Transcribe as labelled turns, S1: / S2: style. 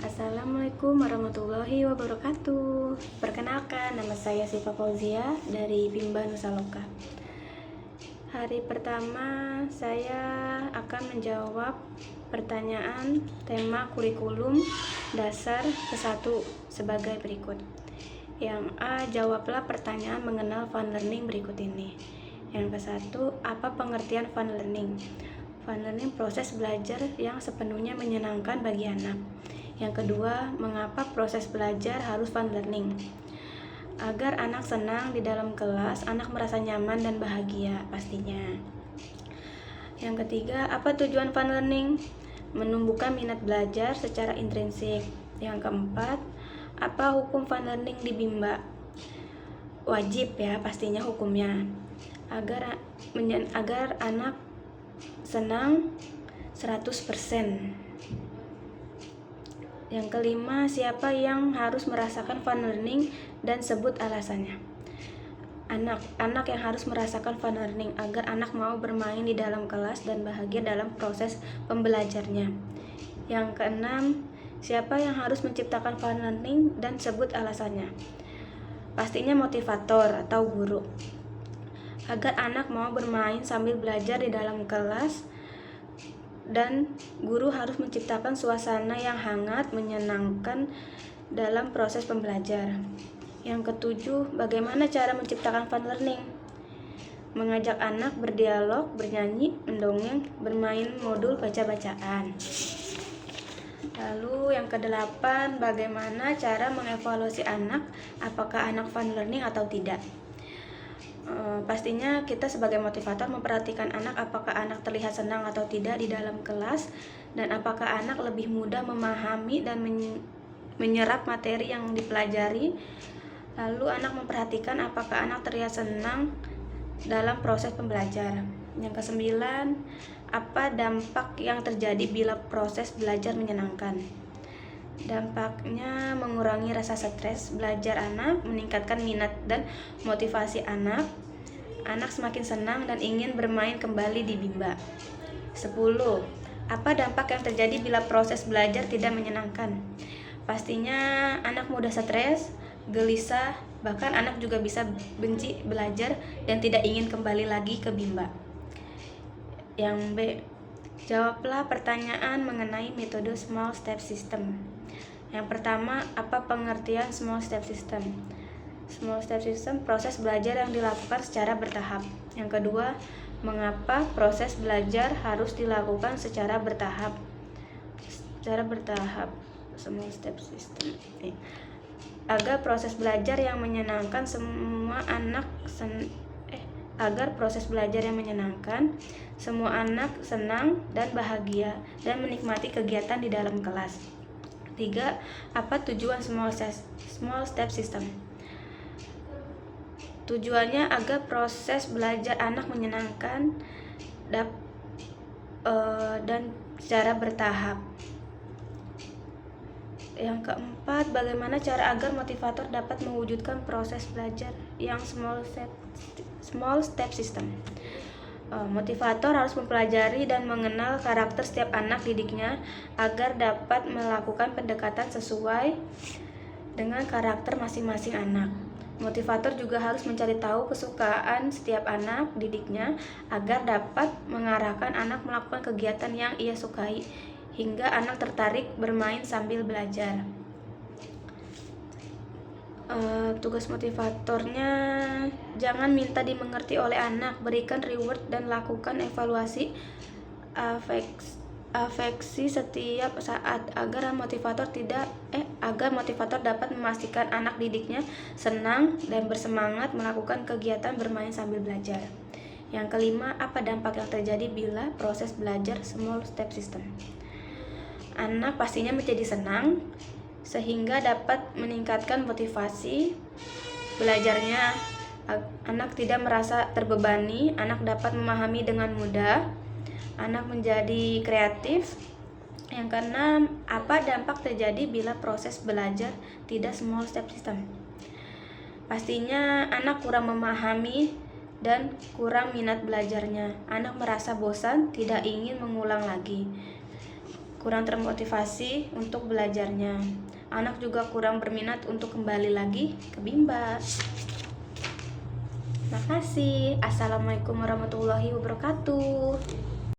S1: Assalamualaikum warahmatullahi wabarakatuh. Perkenalkan, nama saya Siva Fauzia dari Bimba Nusa Loka. Hari pertama saya akan menjawab pertanyaan tema kurikulum dasar ke-1 sebagai berikut. Yang A, jawablah pertanyaan mengenal fun learning berikut ini. Yang ke-1, apa pengertian fun learning? Fun learning proses belajar yang sepenuhnya menyenangkan bagi anak. Yang kedua, mengapa proses belajar harus fun learning? Agar anak senang di dalam kelas, anak merasa nyaman dan bahagia pastinya. Yang ketiga, apa tujuan fun learning? Menumbuhkan minat belajar secara intrinsik. Yang keempat, apa hukum fun learning di Bimba? Wajib ya pastinya hukumnya. Agar anak senang 100%. Yang kelima, siapa yang harus merasakan fun learning dan sebut alasannya. Anak yang harus merasakan fun learning agar anak mau bermain di dalam kelas dan bahagia dalam proses pembelajarnya. Yang keenam, siapa yang harus menciptakan fun learning dan sebut alasannya. Pastinya motivator atau guru. Agar anak mau bermain sambil belajar di dalam kelas, dan guru harus menciptakan suasana yang hangat, menyenangkan dalam proses pembelajaran. Yang ketujuh, bagaimana cara menciptakan fun learning? Mengajak anak berdialog, bernyanyi, mendongeng, bermain modul baca-bacaan. Lalu yang kedelapan, bagaimana cara mengevaluasi anak, apakah anak fun learning atau tidak? Pastinya kita sebagai motivator memperhatikan anak apakah anak terlihat senang atau tidak di dalam kelas, dan apakah anak lebih mudah memahami dan menyerap materi yang dipelajari. Lalu anak memperhatikan apakah anak terlihat senang dalam proses pembelajaran. Yang kesembilan, apa dampak yang terjadi bila proses belajar menyenangkan? Dampaknya mengurangi rasa stres belajar anak, meningkatkan minat dan motivasi anak. Anak semakin senang dan ingin bermain kembali di Bimba. 10. Apa dampak yang terjadi bila proses belajar tidak menyenangkan? Pastinya anak mudah stres, gelisah, bahkan anak juga bisa benci belajar dan tidak ingin kembali lagi ke Bimba. Yang B, jawablah pertanyaan mengenai metode small step system. Yang pertama, apa pengertian small step system? Small step system proses belajar yang dilakukan secara bertahap. Yang kedua, mengapa proses belajar harus dilakukan secara bertahap? Small step system. Agar proses belajar yang menyenangkan semua anak senang dan bahagia dan menikmati kegiatan di dalam kelas. 3. Apa tujuan small step system? Tujuannya agar proses belajar anak menyenangkan dan secara bertahap. Yang keempat, bagaimana cara agar motivator dapat mewujudkan proses belajar yang small step system? Motivator harus mempelajari dan mengenal karakter setiap anak didiknya agar dapat melakukan pendekatan sesuai dengan karakter masing-masing anak. Motivator juga harus mencari tahu kesukaan setiap anak didiknya agar dapat mengarahkan anak melakukan kegiatan yang ia sukai hingga anak tertarik bermain sambil belajar. Tugas motivatornya, jangan minta dimengerti oleh anak, berikan reward dan lakukan evaluasi afeksi setiap saat agar motivator dapat memastikan anak didiknya senang dan bersemangat melakukan kegiatan bermain sambil belajar. Yang kelima, apa dampak yang terjadi bila proses belajar small step system? Anak pastinya menjadi senang sehingga dapat meningkatkan motivasi belajarnya. Anak tidak merasa terbebani, anak dapat memahami dengan mudah, anak menjadi kreatif. Yang keenam, apa dampak terjadi bila proses belajar tidak small step system? Pastinya anak kurang memahami dan kurang minat belajarnya. Anak merasa bosan, tidak ingin mengulang lagi. kurang termotivasi untuk belajarnya. Anak juga kurang berminat untuk kembali lagi ke Bimba. Makasih. Assalamualaikum warahmatullahi wabarakatuh.